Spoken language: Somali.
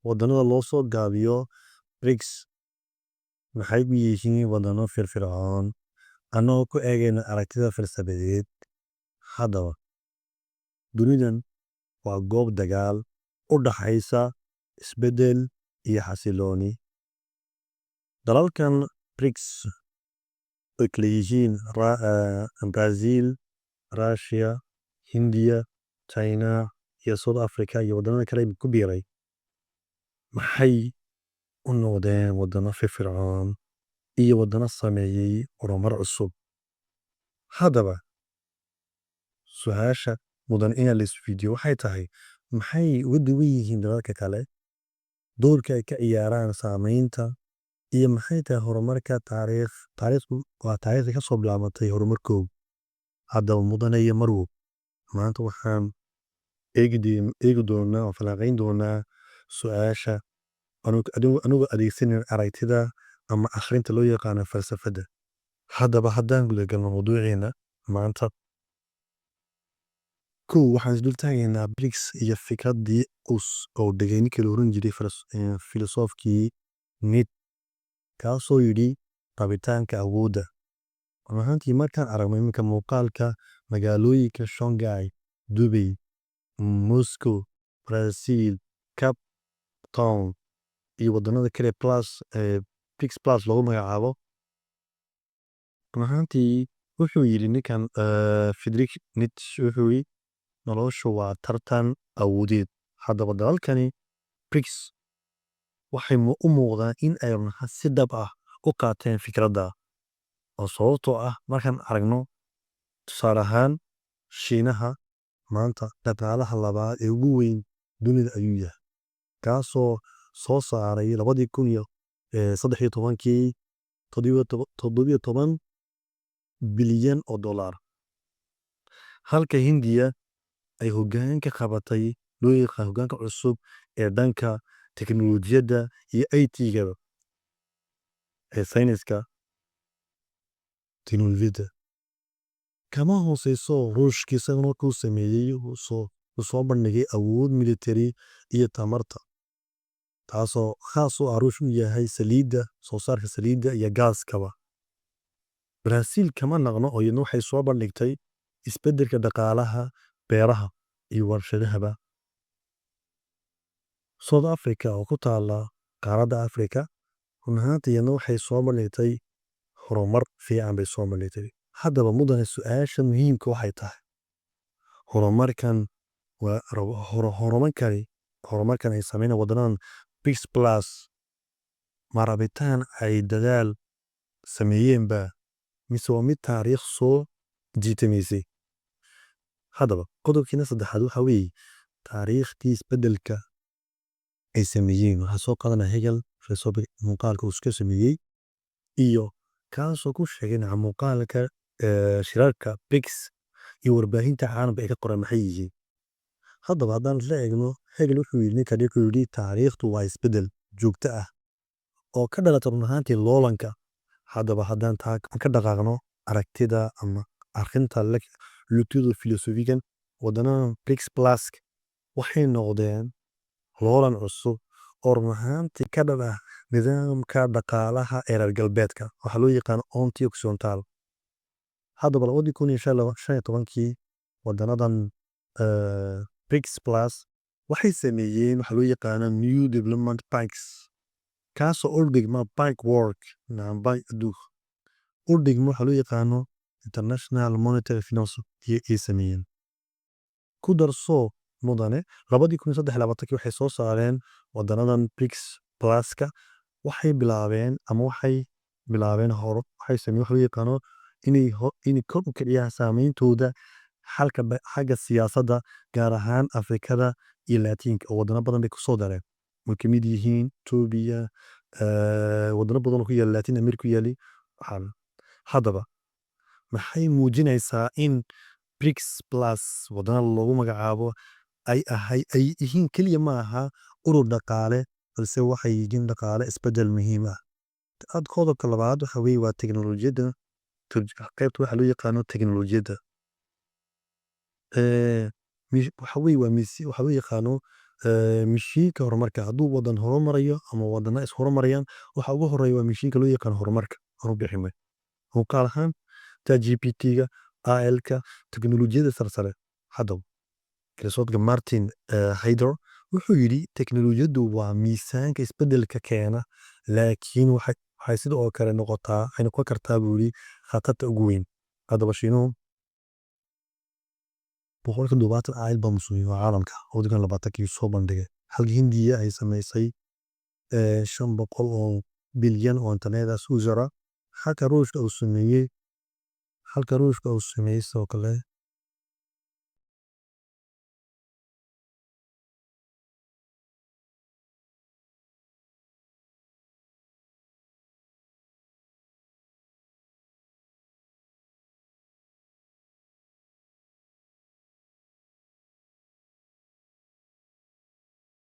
waddanada loo soo gaabiyo BRICS maxay u yihiin waddano firfircoon annagoo ku eegayna aragtida farsabadeed. Haddaba, dunidan waa goob dagaal u dhaxaysa isbeddel iyo xasilooni. Dalalkan BRICS ay kala yihiin Brazil, Russia, Hindiya, China iyo South Africa iyo waddanada kale ku biiray maxay u noqdeen waddano firfircoon iyo waddano sameeyey horumar cusub. Haddaba, su-aasha mudan in la isweydiiyo waxay tahay maxay uga duwan yihiin dalalka kale, doorka ay ka ciyaaraan saameynta, iyo maxay tahay horumarka taariikhdu waa taariikhda ka soo bilaabatay horumarkooda. Haddaba mudane iyo marwo, maanta waxaan eegi doonaa oo falanqayn doonaa su-aasha anigoo adeegsanayna aragtida ama akhrinta loo yaqaano falsafadda. Haddaba haddaan gudagalno mawduuceena maanta, waxaan isdul taagaynaa BRICS iyo fikraddii oo dhegay ninkii la oran jiray filosoofkii Nietzsche, kaasoo yidhi rabitaanka awoodda. Run ahaantii markaan aragno iminka muuqaalka magaalooyinka Shanghai, Dubai, Moscow, Brazil, Cape Town iyo waddanada kale BRICS Plus loogu magacaabo, run ahaantii wuxuu yidhi ninkan Friedrich Nietzsche wuxuu yidhi noloshu waa tartan awoodeed. Haddaba dalalkani BRICS waxay u muuqdaan in ay si dhab ah u qaateen fikradda, oo sababtoo ah markaan aragno tusaale ahaan Shiinaha maanta dhaqaalaha labaad ee ugu weyn dunida ayuu yahay, kaasoo soo saaray 2013 $17 bilyan, halka Hindiya ay hoggaan ka qabatay loo yaqaan hoggaanka cusub ee dhanka teknolojiyadda iyo IT-ga ee sayniska teknolojiyadda. Kama hooseyso Ruushka isaguna markuu sameeyey soo bandhigay awood military iyo tamarta, taasoo khaas u ah Ruush u yahay saliidda, soo saarka saliidda iyo gaaskaba. Brazil kama naqno oo iyaduna waxay soo bandhigtay isbeddelka dhaqaalaha, beeraha iyo warshadahaba. South Africa oo ku taala qaaradda Afrika, run ahaantii iyaduna waxay soo bandhigtay horumar fiican bay soo bandhigtay. Haddaba mudane, su-aasha muhiimka waxay tahay horumarkan ay sameynayaan waddanadan BRICS Plus ma rabitaan ay dadaal sameeyeenba mise waa mid taariikh soo jiitamaysay. Haddaba qodobkiina saddexaad waxa weeye taariikhdii isbeddelka ay sameeyeen. Waxaa soo qaadanaya Hegel muuqaalka uu iska sameeyey iyo kaasoo ku sheegay muuqaalka shirarka BRICS iyo warbaahinta caalamka ay ka qoraan maxay yihiin. Haddaba haddaan isla eegno, Hegel wuxuu yidhi taariikhdu waa isbeddel joogto ah oo ka dhalata run ahaantii loolanka. Haddaba haddaan ka dhaqaaqno aragtida ama akhrinta lutida filosofigan, waddanadan BRICS Plus waxay noqdeen loolan cusub oo run ahaantii ka dhal ah nidaamka dhaqaalaha ee reer galbeedka, waxaa loo yaqaan anti-occidental. Haddaba 2015 waddanadan BRICS Plus waxay sameeyeen waxaa loo yaqaano New Development Banks, kaasoo u dhigma bank work u dhigma waxaa loo yaqaano International Monetary Finance ay sameeyeen. Ku darso mudane 2023 waxay soo saareen waddanadan BRICS Pluska waxay sameeyeen waxaa loo yaqaano inay kor u kiciyaan saameyntooda xagga siyaasadda, gaar ahaan Afrikada iyo Laatiinka, oo waddano badan bay kusoo dareen way ka mid yihiin Ethiopia, waddano badan oo ku yaala Latin America ku yaali. Haddaba maxay muujinaysaa in BRICS Plus waddanada loogu magacaabo ay yihiin keliya ma aha urur dhaqaale, balse waxay yihiin dhaqaale isbeddel muhiim ah. Qodobka labaad waxa weeye waa teknolojiyadda, qaybta waxaa loo yaqaano teknolojiyadda. waxa weeye waxa loo yaqaano mishiinka horumarka. Hadduu wadan horumarayo ama wadana is horumarayaan, waxa ugu horeeya waa mishiinka loo yaqaano horumarka. Warbixin muuqaal ahaan ChatGPT-ga, AI-ka, teknolojiyada sarsare. Haddaba Christopher Martin Hayder wuxuu yidhi teknolojiyadu waa miisaanka isbeddelka keena, laakiin waxay sidoo kale noqon kartaa buu yidhi khatarta ugu weyn. Haddaba Shiinuhu 170 aayad baa muslimiin caalamka waddankan 20 soo bandhigay, halka Hindiya ay samaysay 500 bilyan oo internet users ah, halka Ruushka uu sameeyey sidoo kale